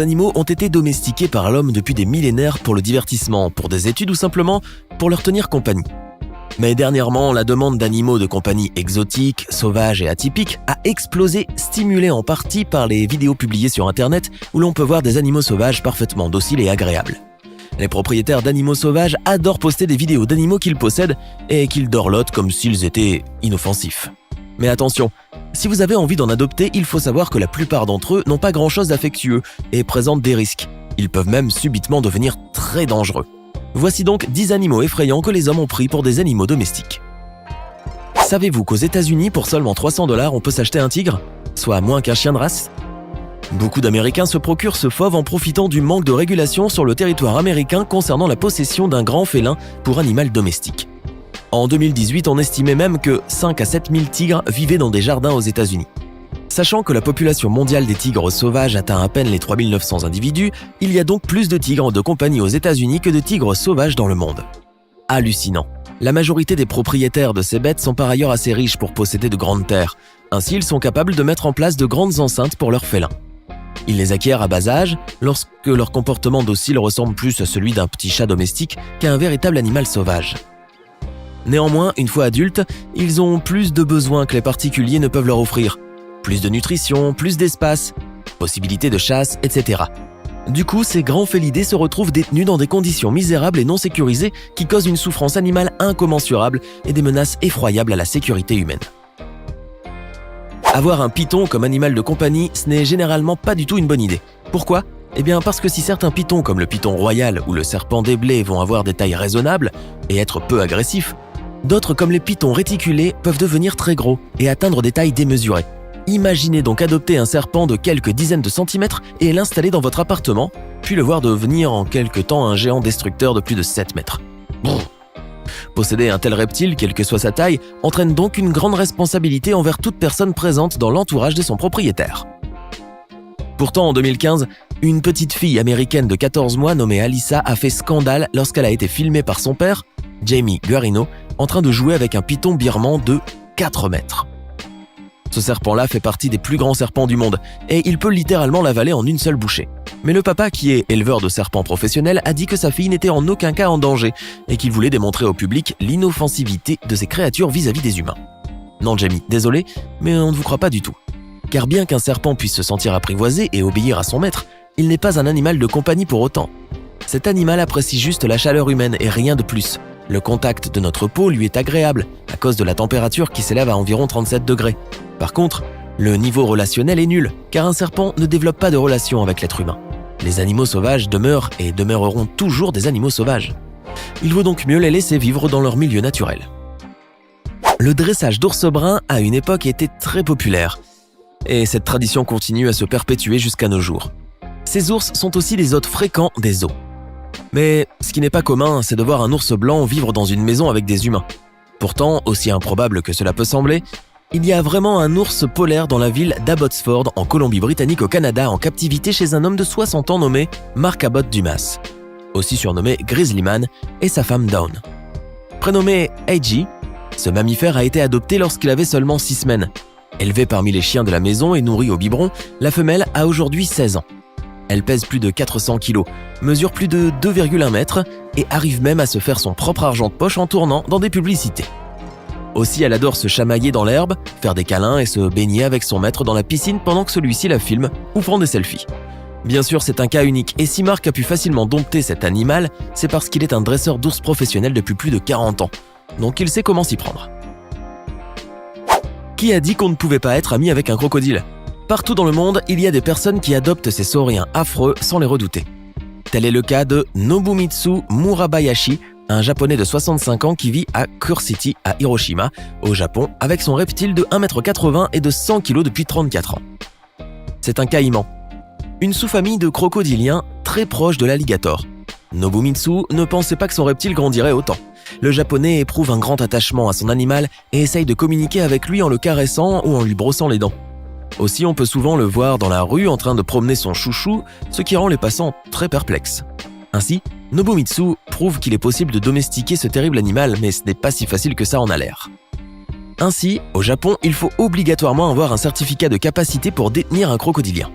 animaux ont été domestiqués par l'homme depuis des millénaires pour le divertissement, pour des études ou simplement pour leur tenir compagnie. Mais dernièrement, la demande d'animaux de compagnie exotiques, sauvages et atypiques a explosé, stimulée en partie par les vidéos publiées sur Internet où l'on peut voir des animaux sauvages parfaitement dociles et agréables. Les propriétaires d'animaux sauvages adorent poster des vidéos d'animaux qu'ils possèdent et qu'ils dorlotent comme s'ils étaient inoffensifs. Mais attention, si vous avez envie d'en adopter, il faut savoir que la plupart d'entre eux n'ont pas grand-chose d'affectueux et présentent des risques. Ils peuvent même subitement devenir très dangereux. Voici donc 10 animaux effrayants que les hommes ont pris pour des animaux domestiques. Savez-vous qu'aux États-Unis, pour seulement 300 $, on peut s'acheter un tigre, soit moins qu'un chien de race ? Beaucoup d'Américains se procurent ce fauve en profitant du manque de régulation sur le territoire américain concernant la possession d'un grand félin pour animal domestique. En 2018, on estimait même que 5 à 7 000 tigres vivaient dans des jardins aux États-Unis. Sachant que la population mondiale des tigres sauvages atteint à peine les 3 900 individus, il y a donc plus de tigres de compagnie aux États-Unis que de tigres sauvages dans le monde. Hallucinant. La majorité des propriétaires de ces bêtes sont par ailleurs assez riches pour posséder de grandes terres. Ainsi, ils sont capables de mettre en place de grandes enceintes pour leurs félins. Ils les acquièrent à bas âge, lorsque leur comportement docile ressemble plus à celui d'un petit chat domestique qu'à un véritable animal sauvage. Néanmoins, une fois adultes, ils ont plus de besoins que les particuliers ne peuvent leur offrir. Plus de nutrition, plus d'espace, possibilités de chasse, etc. Du coup, ces grands félidés se retrouvent détenus dans des conditions misérables et non sécurisées qui causent une souffrance animale incommensurable et des menaces effroyables à la sécurité humaine. Avoir un python comme animal de compagnie, ce n'est généralement pas du tout une bonne idée. Pourquoi ? Eh bien parce que si certains pythons comme le python royal ou le serpent des blés vont avoir des tailles raisonnables et être peu agressifs, d'autres comme les pythons réticulés peuvent devenir très gros et atteindre des tailles démesurées. Imaginez donc adopter un serpent de quelques dizaines de centimètres et l'installer dans votre appartement, puis le voir devenir en quelque temps un géant destructeur de plus de 7 mètres. Brrr. Posséder un tel reptile, quelle que soit sa taille, entraîne donc une grande responsabilité envers toute personne présente dans l'entourage de son propriétaire. Pourtant, en 2015, une petite fille américaine de 14 mois nommée Alyssa a fait scandale lorsqu'elle a été filmée par son père, Jamie Guarino, en train de jouer avec un python birman de 4 mètres. Ce serpent-là fait partie des plus grands serpents du monde et il peut littéralement l'avaler en une seule bouchée. Mais le papa, qui est éleveur de serpents professionnel, a dit que sa fille n'était en aucun cas en danger et qu'il voulait démontrer au public l'inoffensivité de ces créatures vis-à-vis des humains. Non, Jamie, désolé, mais on ne vous croit pas du tout. Car bien qu'un serpent puisse se sentir apprivoisé et obéir à son maître, il n'est pas un animal de compagnie pour autant. Cet animal apprécie juste la chaleur humaine et rien de plus. Le contact de notre peau lui est agréable à cause de la température qui s'élève à environ 37 degrés. Par contre, le niveau relationnel est nul, car un serpent ne développe pas de relation avec l'être humain. Les animaux sauvages demeurent et demeureront toujours des animaux sauvages. Il vaut donc mieux les laisser vivre dans leur milieu naturel. Le dressage d'ours bruns à une époque était très populaire, et cette tradition continue à se perpétuer jusqu'à nos jours. Ces ours sont aussi des hôtes fréquents des zoos. Mais ce qui n'est pas commun, c'est de voir un ours blanc vivre dans une maison avec des humains. Pourtant, aussi improbable que cela peut sembler, il y a vraiment un ours polaire dans la ville d'Abbotsford, en Colombie-Britannique au Canada, en captivité chez un homme de 60 ans nommé Mark Abbott Dumas, aussi surnommé Grizzly Man, et sa femme Dawn. Prénommé AG, ce mammifère a été adopté lorsqu'il avait seulement 6 semaines. Élevé parmi les chiens de la maison et nourri au biberon, la femelle a aujourd'hui 16 ans. Elle pèse plus de 400 kg, mesure plus de 2,1 mètres et arrive même à se faire son propre argent de poche en tournant dans des publicités. Aussi, elle adore se chamailler dans l'herbe, faire des câlins et se baigner avec son maître dans la piscine pendant que celui-ci la filme ou prend des selfies. Bien sûr, c'est un cas unique et si Mark a pu facilement dompter cet animal, c'est parce qu'il est un dresseur d'ours professionnel depuis plus de 40 ans. Donc il sait comment s'y prendre. Qui a dit qu'on ne pouvait pas être ami avec un crocodile ? Partout dans le monde, il y a des personnes qui adoptent ces sauriens affreux sans les redouter. Tel est le cas de Nobumitsu Murabayashi, un japonais de 65 ans qui vit à Kure City, à Hiroshima, au Japon, avec son reptile de 1,80 m et de 100 kg depuis 34 ans. C'est un caïman, une sous-famille de crocodiliens très proche de l'alligator. Nobumitsu ne pensait pas que son reptile grandirait autant. Le japonais éprouve un grand attachement à son animal et essaye de communiquer avec lui en le caressant ou en lui brossant les dents. Aussi, on peut souvent le voir dans la rue en train de promener son chouchou, ce qui rend les passants très perplexes. Ainsi, Nobumitsu prouve qu'il est possible de domestiquer ce terrible animal, mais ce n'est pas si facile que ça en a l'air. Ainsi, au Japon, il faut obligatoirement avoir un certificat de capacité pour détenir un crocodilien.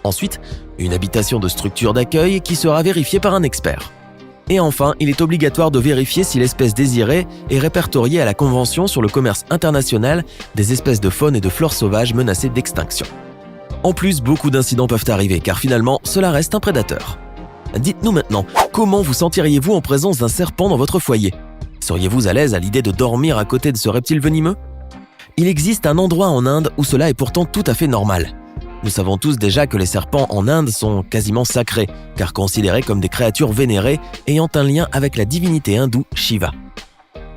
Ensuite, une habitation de structure d'accueil qui sera vérifiée par un expert. Et enfin, il est obligatoire de vérifier si l'espèce désirée est répertoriée à la Convention sur le commerce international des espèces de faune et de flore sauvages menacées d'extinction. En plus, beaucoup d'incidents peuvent arriver, car finalement, cela reste un prédateur. Dites-nous maintenant, comment vous sentiriez-vous en présence d'un serpent dans votre foyer ? Seriez-vous à l'aise à l'idée de dormir à côté de ce reptile venimeux ? Il existe un endroit en Inde où cela est pourtant tout à fait normal. Nous savons tous déjà que les serpents en Inde sont quasiment sacrés, car considérés comme des créatures vénérées ayant un lien avec la divinité hindoue Shiva.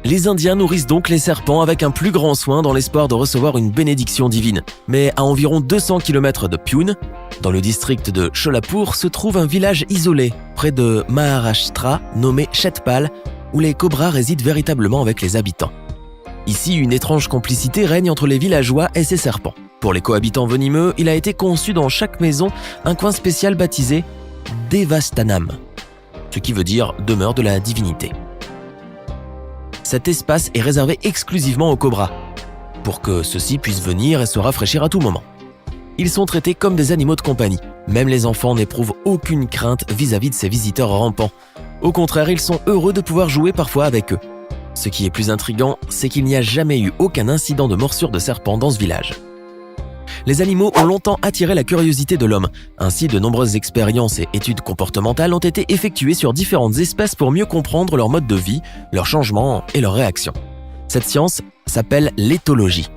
Les Indiens nourrissent donc les serpents avec un plus grand soin dans l'espoir de recevoir une bénédiction divine. Mais à environ 200 km de Pune, dans le district de Cholapur, se trouve un village isolé, près de Maharashtra, nommé Shetpal, où les cobras résident véritablement avec les habitants. Ici, une étrange complicité règne entre les villageois et ces serpents. Pour les cohabitants venimeux, il a été conçu dans chaque maison un coin spécial baptisé Devastanam, ce qui veut dire « demeure de la divinité ». Cet espace est réservé exclusivement aux cobras, pour que ceux-ci puissent venir et se rafraîchir à tout moment. Ils sont traités comme des animaux de compagnie. Même les enfants n'éprouvent aucune crainte vis-à-vis de ces visiteurs rampants. Au contraire, ils sont heureux de pouvoir jouer parfois avec eux. Ce qui est plus intriguant, c'est qu'il n'y a jamais eu aucun incident de morsure de serpent dans ce village. Les animaux ont longtemps attiré la curiosité de l'homme. Ainsi, de nombreuses expériences et études comportementales ont été effectuées sur différentes espèces pour mieux comprendre leur mode de vie, leurs changements et leurs réactions. Cette science s'appelle l'éthologie.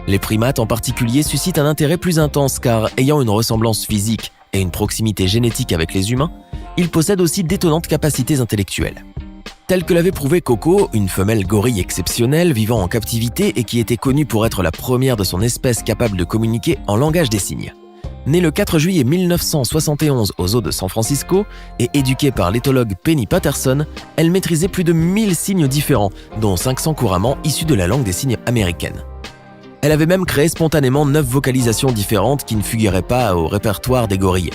Les primates en particulier suscitent un intérêt plus intense car, ayant une ressemblance physique et une proximité génétique avec les humains, ils possèdent aussi d'étonnantes capacités intellectuelles. Tel que l'avait prouvé Coco, une femelle gorille exceptionnelle vivant en captivité et qui était connue pour être la première de son espèce capable de communiquer en langage des signes. Née le 4 juillet 1971 aux eaux de San Francisco et éduquée par l'éthologue Penny Patterson, elle maîtrisait plus de 1000 signes différents, dont 500 couramment issus de la langue des signes américaine. Elle avait même créé spontanément 9 vocalisations différentes qui ne figuraient pas au répertoire des gorilles.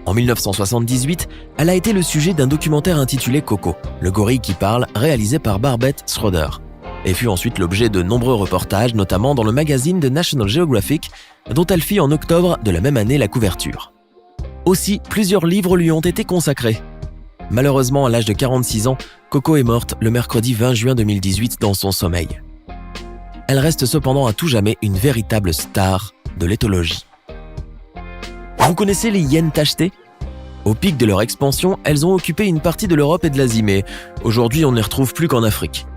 En 1978, elle a été le sujet d'un documentaire intitulé Coco, le gorille qui parle, réalisé par Barbet Schroeder, et fut ensuite l'objet de nombreux reportages, notamment dans le magazine de National Geographic, dont elle fit en octobre de la même année la couverture. Aussi, plusieurs livres lui ont été consacrés. Malheureusement, à l'âge de 46 ans, Coco est morte le mercredi 20 juin 2018 dans son sommeil. Elle reste cependant à tout jamais une véritable star de l'éthologie. Vous connaissez les hyènes tachetées ? Au pic de leur expansion, elles ont occupé une partie de l'Europe et de l'Asie, mais aujourd'hui on ne les retrouve plus qu'en Afrique.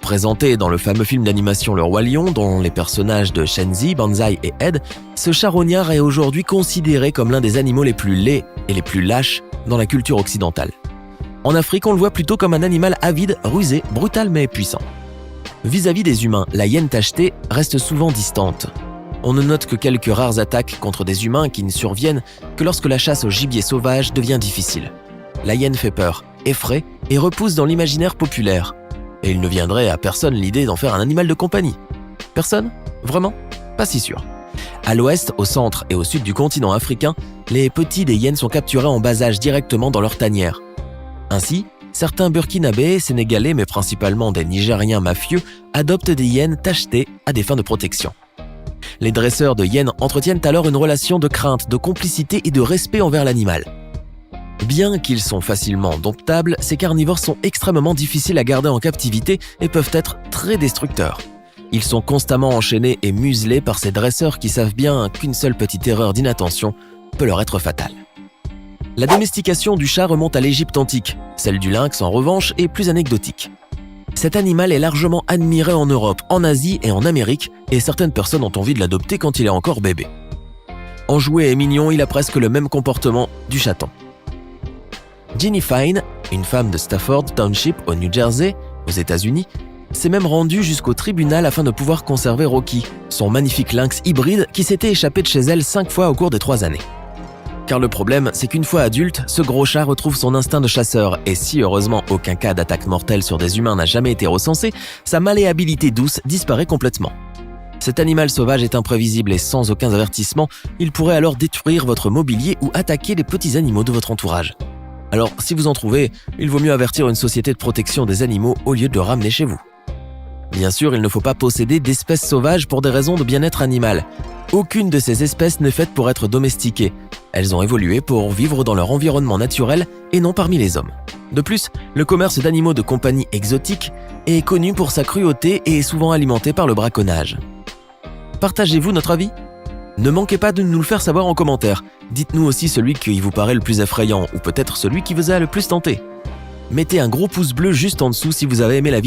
Présenté dans le fameux film d'animation Le Roi Lion, dont les personnages de Shenzi, Banzai et Ed, ce charognard est aujourd'hui considéré comme l'un des animaux les plus laids et les plus lâches dans la culture occidentale. En Afrique, on le voit plutôt comme un animal avide, rusé, brutal mais puissant. Vis-à-vis des humains, la hyène tachetée reste souvent distante. On ne note que quelques rares attaques contre des humains qui ne surviennent que lorsque la chasse au gibier sauvage devient difficile. La hyène fait peur, effraie et repousse dans l'imaginaire populaire. Et il ne viendrait à personne l'idée d'en faire un animal de compagnie. Personne ? Vraiment ? Pas si sûr. À l'ouest, au centre et au sud du continent africain, les petits des hyènes sont capturés en bas âge directement dans leur tanière. Ainsi, certains Burkinabés, Sénégalais mais principalement des Nigériens mafieux adoptent des hyènes tachetées à des fins de protection. Les dresseurs de hyènes entretiennent alors une relation de crainte, de complicité et de respect envers l'animal. Bien qu'ils sont facilement domptables, ces carnivores sont extrêmement difficiles à garder en captivité et peuvent être très destructeurs. Ils sont constamment enchaînés et muselés par ces dresseurs qui savent bien qu'une seule petite erreur d'inattention peut leur être fatale. La domestication du chat remonte à l'Égypte antique. Celle du lynx, en revanche, est plus anecdotique. Cet animal est largement admiré en Europe, en Asie et en Amérique, et certaines personnes ont envie de l'adopter quand il est encore bébé. Enjoué et mignon, il a presque le même comportement du chaton. Ginny Fine, une femme de Stafford Township au New Jersey, aux États-Unis, s'est même rendue jusqu'au tribunal afin de pouvoir conserver Rocky, son magnifique lynx hybride qui s'était échappé de chez elle 5 fois au cours des 3 années. Car le problème, c'est qu'une fois adulte, ce gros chat retrouve son instinct de chasseur et si heureusement aucun cas d'attaque mortelle sur des humains n'a jamais été recensé, sa malléabilité douce disparaît complètement. Cet animal sauvage est imprévisible et sans aucun avertissement, il pourrait alors détruire votre mobilier ou attaquer les petits animaux de votre entourage. Alors, si vous en trouvez, il vaut mieux avertir une société de protection des animaux au lieu de le ramener chez vous. Bien sûr, il ne faut pas posséder d'espèces sauvages pour des raisons de bien-être animal. Aucune de ces espèces n'est faite pour être domestiquée. Elles ont évolué pour vivre dans leur environnement naturel et non parmi les hommes. De plus, le commerce d'animaux de compagnie exotiques est connu pour sa cruauté et est souvent alimenté par le braconnage. Partagez-vous notre avis ? Ne manquez pas de nous le faire savoir en commentaire. Dites-nous aussi celui qui vous paraît le plus effrayant ou peut-être celui qui vous a le plus tenté. Mettez un gros pouce bleu juste en dessous si vous avez aimé la vidéo.